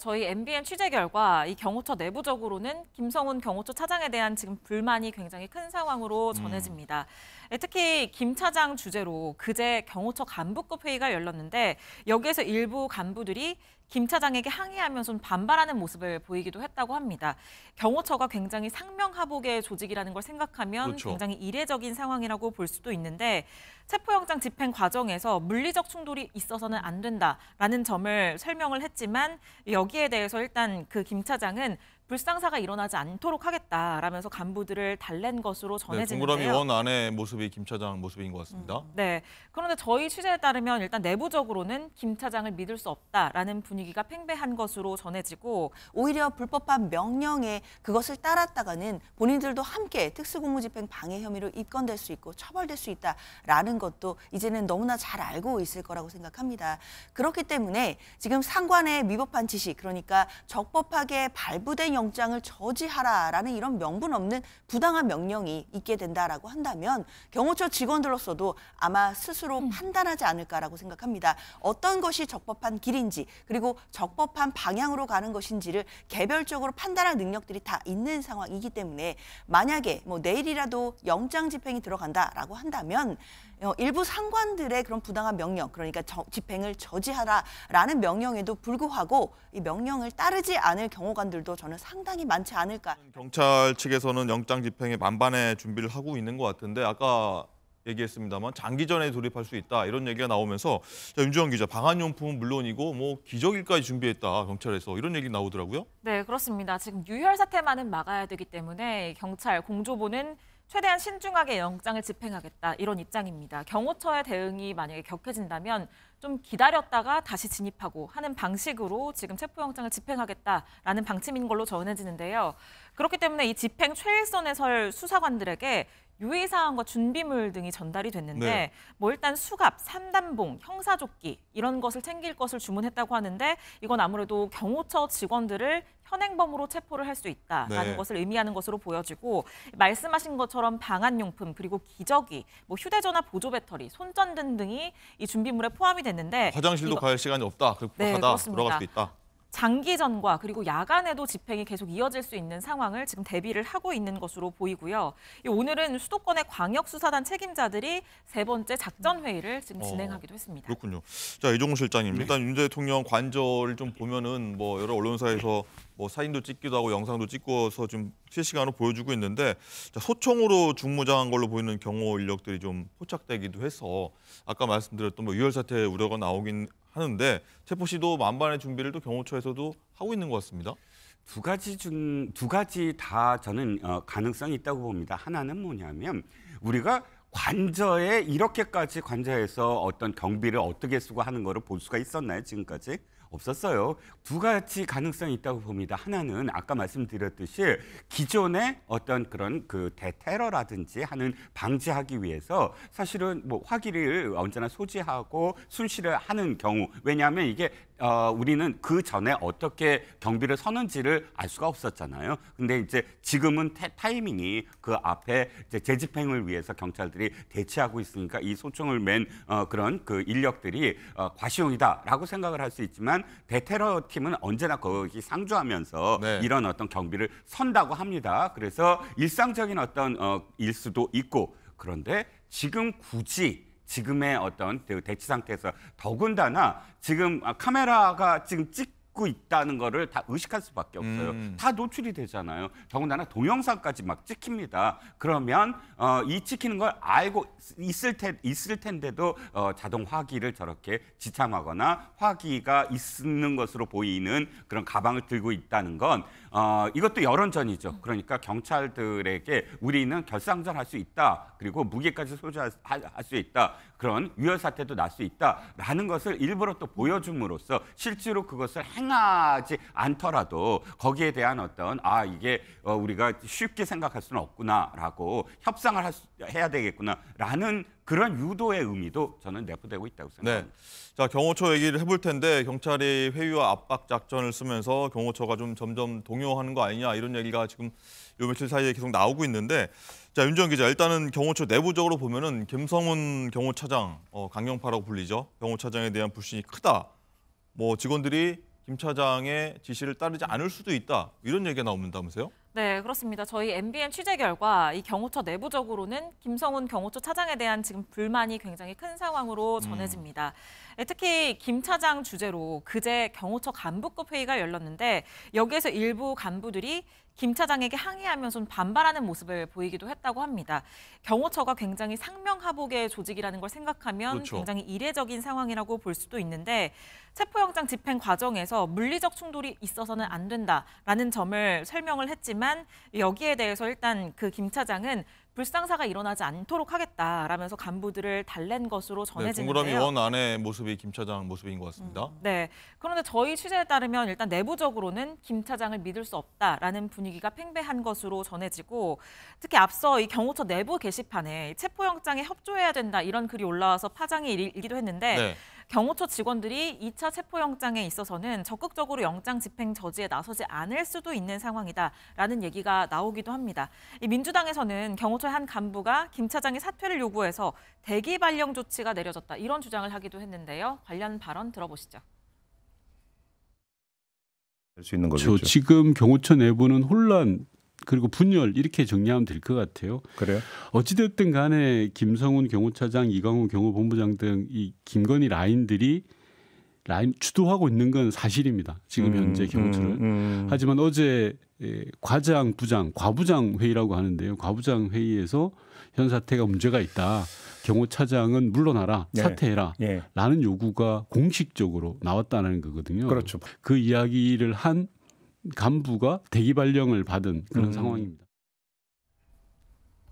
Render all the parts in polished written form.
저희 MBN 취재 결과 이 경호처 내부적으로는 김성훈 경호처 차장에 대한 지금 불만이 굉장히 큰 상황으로 전해집니다. 특히 김 차장 주재로 그제 경호처 간부급 회의가 열렸는데 여기에서 일부 간부들이 김 차장에게 항의하면서 반발하는 모습을 보이기도 했다고 합니다. 경호처가 굉장히 상명하복의 조직이라는 걸 생각하면 그렇죠. 굉장히 이례적인 상황이라고 볼 수도 있는데 체포영장 집행 과정에서 물리적 충돌이 있어서는 안 된다라는 점을 설명을 했지만 여기에 대해서 일단 그 김 차장은 불상사가 일어나지 않도록 하겠다라면서 간부들을 달랜 것으로 전해지는데요. 동그라미 원 안의 모습이 김 차장 모습인 것 같습니다. 네. 그런데 저희 취재에 따르면 일단 내부적으로는 김 차장을 믿을 수 없다라는 분위기가 팽배한 것으로 전해지고 오히려 불법한 명령에 그것을 따랐다가는 본인들도 함께 특수공무집행 방해 혐의로 입건될 수 있고 처벌될 수 있다라는 것도 이제는 너무나 잘 알고 있을 거라고 생각합니다. 그렇기 때문에 지금 상관의 위법한 지시, 그러니까 적법하게 발부된 영장을 저지하라라는 이런 명분 없는 부당한 명령이 있게 된다라고 한다면 경호처 직원들로서도 아마 스스로 판단하지 않을까라고 생각합니다. 어떤 것이 적법한 길인지 그리고 적법한 방향으로 가는 것인지를 개별적으로 판단할 능력들이 다 있는 상황이기 때문에 만약에 내일이라도 영장 집행이 들어간다라고 한다면 일부 상관들의 그런 부당한 명령, 그러니까 집행을 저지하라라는 명령에도 불구하고 이 명령을 따르지 않을 경호관들도 저는 상당히 많지 않을까. 경찰 측에서는 영장 집행에 만반의 준비를 하고 있는 것 같은데 아까 얘기했습니다만 장기전에 돌입할 수 있다 이런 얘기가 나오면서 윤주영 기자, 방한용품은 물론이고 기저귀까지 준비했다 경찰에서 이런 얘기 나오더라고요. 네, 그렇습니다. 지금 유혈 사태만은 막아야 되기 때문에 경찰 공조부는 최대한 신중하게 영장을 집행하겠다 이런 입장입니다. 경호처의 대응이 만약에 격해진다면 좀 기다렸다가 다시 진입하고 하는 방식으로 지금 체포영장을 집행하겠다라는 방침인 걸로 전해지는데요. 그렇기 때문에 이 집행 최일선에 설 수사관들에게 유의사항과 준비물 등이 전달이 됐는데 네. 일단 수갑, 산단봉, 형사조끼 이런 것을 챙길 것을 주문했다고 하는데 이건 아무래도 경호처 직원들을 현행범으로 체포를 할 수 있다라는 네. 것을 의미하는 것으로 보여지고 말씀하신 것처럼 방한용품 그리고 기저귀, 휴대전화 보조 배터리, 손전등 등이 이 준비물에 포함이 됐는데 화장실도 갈 시간이 없다. 네, 급하다. 그렇습니다. 돌아갈 수 있다. 장기전과 그리고 야간에도 집행이 계속 이어질 수 있는 상황을 지금 대비를 하고 있는 것으로 보이고요. 오늘은 수도권의 광역수사단 책임자들이 세 번째 작전회의를 지금 진행하기도 했습니다. 그렇군요. 자, 이종훈 실장님, 일단 윤 대통령 관저를 좀 보면은 여러 언론사에서 사진도 찍기도 하고 영상도 찍고서 좀 실시간으로 보여주고 있는데 소총으로 중무장한 걸로 보이는 경호 인력들이 좀 포착되기도 해서 아까 말씀드렸던 유혈 사태 우려가 나오긴 하는데 체포 시도 만반의 준비를 또 경호처에서도 하고 있는 것 같습니다. 두 가지 다 저는 가능성이 있다고 봅니다. 하나는 뭐냐면 우리가 관저에 이렇게까지 관저에서 어떤 경비를 어떻게 쓰고 하는 거를 볼 수가 있었나요? 지금까지? 없었어요. 두 가지 가능성이 있다고 봅니다. 하나는 아까 말씀드렸듯이 기존의 어떤 그런 대테러라든지 하는 방지하기 위해서 사실은 화기를 언제나 소지하고 순시를 하는 경우, 왜냐하면 이게 우리는 그 전에 어떻게 경비를 서는지를 알 수가 없었잖아요. 근데 이제 지금은 타이밍이 그 앞에 이제 재집행을 위해서 경찰들이 대치하고 있으니까 이 소총을 맨 그런 인력들이 과시용이다라고 생각을 할 수 있지만 대테러 팀은 언제나 거기 상주하면서 네. 이런 어떤 경비를 선다고 합니다. 그래서 일상적인 어떤 일 수도 있고, 그런데 지금 굳이 지금의 어떤 대치 상태에서 더군다나 지금 카메라가 지금 찍고 있다는 거를 다 의식할 수밖에 없어요. 다 노출이 되잖아요. 더군다나 동영상까지 막 찍힙니다. 그러면 이 찍히는 걸 알고 있을 텐데도 자동 화기를 저렇게 지참하거나 화기가 있는 것으로 보이는 그런 가방을 들고 있다는 건 이것도 여론전이죠. 그러니까 경찰들에게 우리는 결상전할 수 있다. 그리고 무기까지 소지할 수 있다. 그런 유혈 사태도 날 수 있다라는 것을 일부러 또 보여줌으로써 실제로 그것을 행하지 않더라도 거기에 대한 어떤 이게 우리가 쉽게 생각할 수는 없구나라고 협상을 해야 되겠구나라는 그런 유도의 의미도 저는 내포되고 있다고 생각합니다. 네. 자, 경호처 얘기를 해볼 텐데 경찰이 회유와 압박 작전을 쓰면서 경호처가 좀 점점 동요하는 거 아니냐 이런 얘기가 지금 요 며칠 사이에 계속 나오고 있는데 자, 윤정 기자, 일단은 경호처 내부적으로 보면은 김성훈 경호차장, 강경파라고 불리죠. 경호차장에 대한 불신이 크다. 직원들이 김 차장의 지시를 따르지 않을 수도 있다. 이런 얘기가 나온다면서요? 네, 그렇습니다. 저희 MBN 취재 결과 이 경호처 내부적으로는 김성훈 경호처 차장에 대한 지금 불만이 굉장히 큰 상황으로 전해집니다. 특히 김 차장 주재로 그제 경호처 간부급 회의가 열렸는데 여기에서 일부 간부들이 김 차장에게 항의하면서 좀 반발하는 모습을 보이기도 했다고 합니다. 경호처가 굉장히 상명하복의 조직이라는 걸 생각하면 그렇죠. 굉장히 이례적인 상황이라고 볼 수도 있는데 체포영장 집행 과정에서 물리적 충돌이 있어서는 안 된다라는 점을 설명을 했지만 여기에 대해서 일단 그 김 차장은 불상사가 일어나지 않도록 하겠다라면서 간부들을 달랜 것으로 네, 전해지는데요. 동그라미 원 안의 모습이 김 차장 모습인 것 같습니다. 네. 그런데 저희 취재에 따르면 일단 내부적으로는 김 차장을 믿을 수 없다라는 분위기가 팽배한 것으로 전해지고 특히 앞서 이 경호처 내부 게시판에 체포영장에 협조해야 된다 이런 글이 올라와서 파장이 일기도 했는데 네. 경호처 직원들이 2차 체포영장에 있어서는 적극적으로 영장 집행 저지에 나서지 않을 수도 있는 상황이다라는 얘기가 나오기도 합니다. 이 민주당에서는 경호처의 한 간부가 김 차장의 사퇴를 요구해서 대기 발령 조치가 내려졌다 이런 주장을 하기도 했는데요. 관련 발언 들어보시죠. 될 수 있는 거겠죠. 지금 경호처 내부는 혼란 그리고 분열 이렇게 정리하면 될 것 같아요. 그래요? 어찌됐든 간에 김성훈 경호차장, 이광호 경호본부장 등 이 김건희 라인들이 주도하고 있는 건 사실입니다. 지금 현재 경호처를. 하지만 어제 과장, 부장, 과부장 회의라고 하는데요. 과부장 회의에서 현 사태가 문제가 있다. 경호차장은 물러나라, 네. 사퇴해라. 예. 라는 요구가 공식적으로 나왔다는 거거든요. 그렇죠. 그 이야기를 한 간부가 대기 발령을 받은 그런 상황입니다.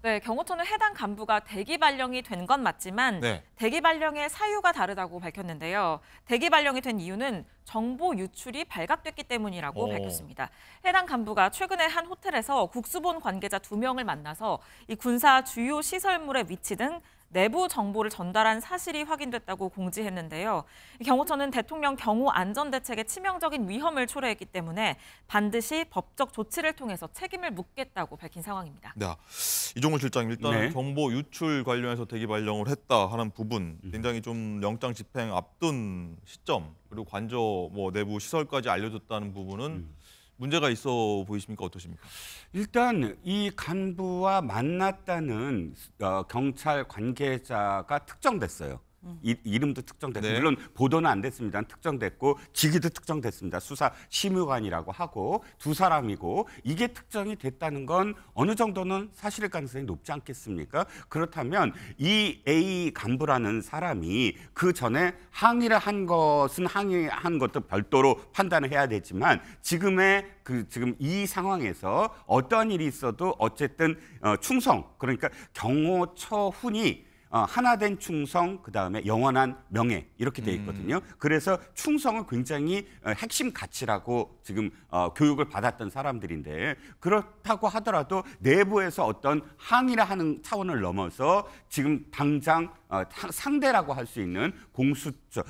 네, 경호처는 해당 간부가 대기 발령이 된 건 맞지만 네. 대기 발령의 사유가 다르다고 밝혔는데요. 대기 발령이 된 이유는 정보 유출이 발각됐기 때문이라고 밝혔습니다. 해당 간부가 최근에 한 호텔에서 국수본 관계자 2명을 만나서 이 군사 주요 시설물의 위치 등 내부 정보를 전달한 사실이 확인됐다고 공지했는데요. 경호처는 대통령 경호 안전대책에 치명적인 위험을 초래했기 때문에 반드시 법적 조치를 통해서 책임을 묻겠다고 밝힌 상황입니다. 네. 이종훈 실장님, 일단 네. 정보 유출 관련해서 대기 발령을 했다 하는 부분, 굉장히 좀 영장 집행 앞둔 시점, 그리고 관저 내부 시설까지 알려줬다는 부분은 문제가 있어 보이십니까? 어떠십니까? 일단 이 간부와 만났다는 경찰 관계자가 특정됐어요. 이름도 특정됐고 네. 물론 보도는 안 됐습니다. 특정됐고 직위도 특정됐습니다. 수사 심의관이라고 하고 두 사람이고 이게 특정이 됐다는 건 어느 정도는 사실일 가능성이 높지 않겠습니까? 그렇다면 이 A 간부라는 사람이 그 전에 항의를 한 것은 항의한 것도 별도로 판단을 해야 되지만 지금 이 상황에서 어떤 일이 있어도 어쨌든 충성, 그러니까 경호처 훈이 하나된 충성, 그다음에 영원한 명예 이렇게 돼 있거든요. 그래서 충성은 굉장히 핵심 가치라고 지금 교육을 받았던 사람들인데 그렇다고 하더라도 내부에서 어떤 항의를 하는 차원을 넘어서 지금 당장 상대라고 할 수 있는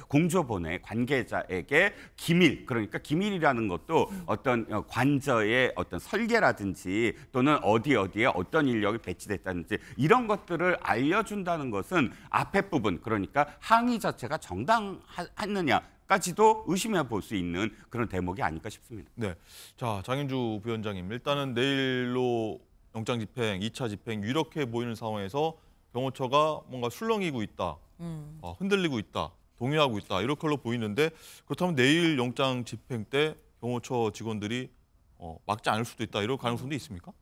공조본의 관계자에게 기밀, 그러니까 기밀이라는 것도 어떤 관저의 어떤 설계라든지 또는 어디에 어떤 인력이 배치됐다든지 이런 것들을 알려준다는 것은 앞에 부분, 그러니까 항의 자체가 정당했느냐까지도 의심해 볼 수 있는 그런 대목이 아닐까 싶습니다. 네. 자, 장윤주 부위원장님, 일단은 내일로 영장 집행, 2차 집행 이렇게 보이는 상황에서 경호처가 뭔가 술렁이고 있다, 흔들리고 있다, 동요하고 있다 이럴 걸로 보이는데 그렇다면 내일 영장 집행 때 경호처 직원들이 막지 않을 수도 있다 이럴 가능성도 있습니까?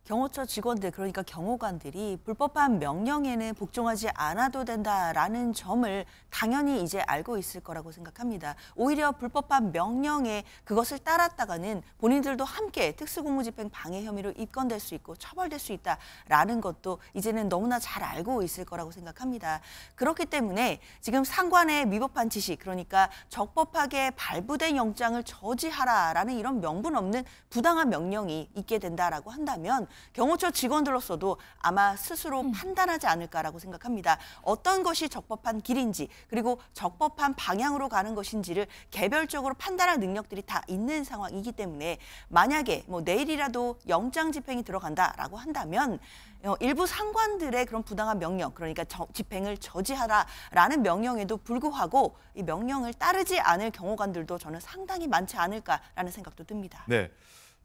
경호처 직원들, 그러니까 경호관들이 불법한 명령에는 복종하지 않아도 된다라는 점을 당연히 이제 알고 있을 거라고 생각합니다. 오히려 불법한 명령에 그것을 따랐다가는 본인들도 함께 특수공무집행 방해 혐의로 입건될 수 있고 처벌될 수 있다라는 것도 이제는 너무나 잘 알고 있을 거라고 생각합니다. 그렇기 때문에 지금 상관의 위법한 지시, 그러니까 적법하게 발부된 영장을 저지하라라는 이런 명분 없는 부당한 명령이 있게 된다라고 한다면 경호처 직원들로서도 아마 스스로 판단하지 않을까라고 생각합니다. 어떤 것이 적법한 길인지 그리고 적법한 방향으로 가는 것인지를 개별적으로 판단할 능력들이 다 있는 상황이기 때문에 만약에 뭐 내일이라도 영장 집행이 들어간다라고 한다면 일부 상관들의 그런 부당한 명령, 그러니까 집행을 저지하라라는 명령에도 불구하고 이 명령을 따르지 않을 경호관들도 저는 상당히 많지 않을까라는 생각도 듭니다. 네.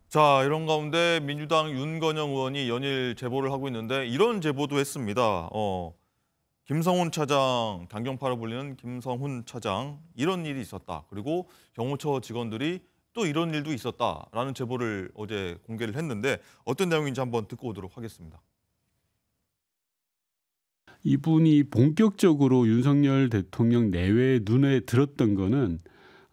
자, 이런 가운데 민주당 윤건영 의원이 연일 제보를 하고 있는데 이런 제보도 했습니다. 김성훈 차장, 강경파로 불리는 김성훈 차장 이런 일이 있었다. 그리고 경호처 직원들이 또 이런 일도 있었다라는 제보를 어제 공개를 했는데 어떤 내용인지 한번 듣고 오도록 하겠습니다. 이분이 본격적으로 윤석열 대통령 내외의 눈에 들었던 거는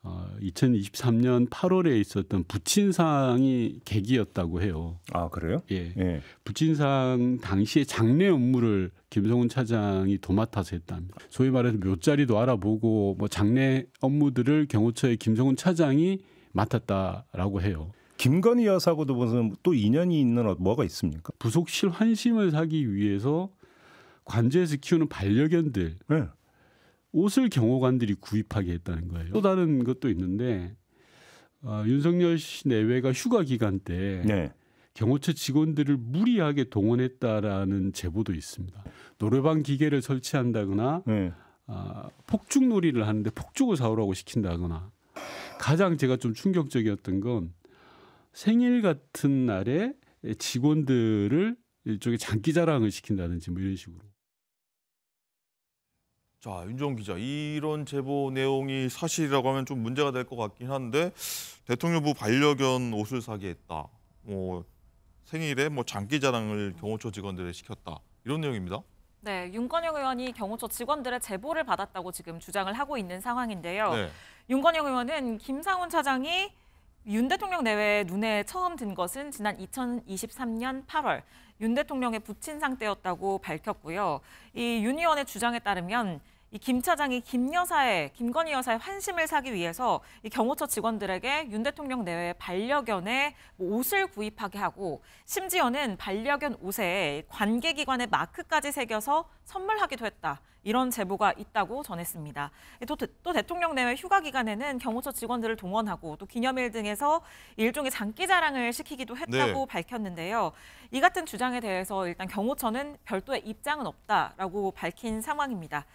2023년 8월에 있었던 부친상이 계기였다고 해요. 아, 그래요? 예. 예. 부친상 당시에 장례 업무를 김성훈 차장이 도맡아서 했답니다. 소위 말해서 묘자리도 알아보고 뭐 장례 업무들을 경호처의 김성훈 차장이 맡았다라고 해요. 김건희 여사하고도 무슨 또 인연이 있는 뭐가 있습니까? 부속실 환심을 사기 위해서 관저에서 키우는 반려견들 네. 옷을 경호관들이 구입하게 했다는 거예요. 또 다른 것도 있는데 윤석열 씨 내외가 휴가 기간 때 네. 경호처 직원들을 무리하게 동원했다라는 제보도 있습니다. 노래방 기계를 설치한다거나 네. 폭죽놀이를 하는데 폭죽을 사오라고 시킨다거나 가장 제가 좀 충격적이었던 건 생일 같은 날에 직원들을 일종의 장기자랑을 시킨다든지 뭐 이런 식으로. 자, 윤정훈 기자, 이런 제보 내용이 사실이라고 하면 좀 문제가 될 것 같긴 한데 대통령부 반려견 옷을 사게 했다. 생일에 장기자랑을 경호처 직원들에 시켰다. 이런 내용입니다. 네, 윤건영 의원이 경호처 직원들의 제보를 받았다고 지금 주장을 하고 있는 상황인데요. 네. 윤건영 의원은 김상훈 차장이 윤 대통령 내외에 눈에 처음 든 것은 지난 2023년 8월 윤 대통령의 부친상 때였다고 밝혔고요. 이 윤 의원의 주장에 따르면 이 김 차장이 김건희 여사의 환심을 사기 위해서 이 경호처 직원들에게 윤 대통령 내외의 반려견의 옷을 구입하게 하고 심지어는 반려견 옷에 관계기관의 마크까지 새겨서 선물하기도 했다. 이런 제보가 있다고 전했습니다. 또 대통령 내외 휴가 기간에는 경호처 직원들을 동원하고 또 기념일 등에서 일종의 장기자랑을 시키기도 했다고 네. 밝혔는데요. 이 같은 주장에 대해서 일단 경호처는 별도의 입장은 없다라고 밝힌 상황입니다.